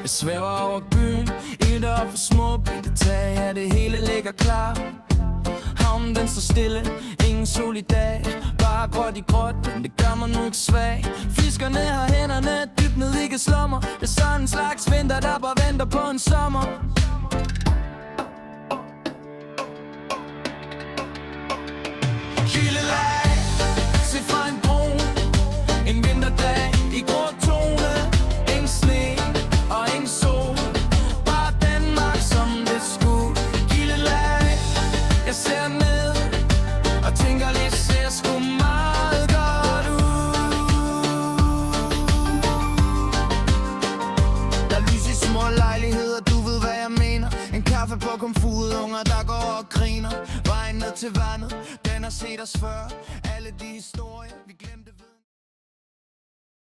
Jeg svæver over byen, ilt op for små bitte tag. Ja, det hele ligger klar. Havnen den står stille, ingen sol i dag. Bare gråt i gråt, men det gør mig nu ikke svag. Fiskerne har hænderne dybt ned i slummer. Det er sådan en slags vinter, der bare venter på en sommer. Kildelag, se fra en bro. En vinterdag i grå tone. Ingen sne og ingen sol. Bare Danmark som det skulle. Kildelag, jeg ser ned og tænker lige, ser sgu meget godt ud. Der er lys i små lejligheder, du ved hvad jeg mener. En kaffe på komfuret, unger der går og griner. Vejen ned til vandet, den har set os før. Alle de historier vi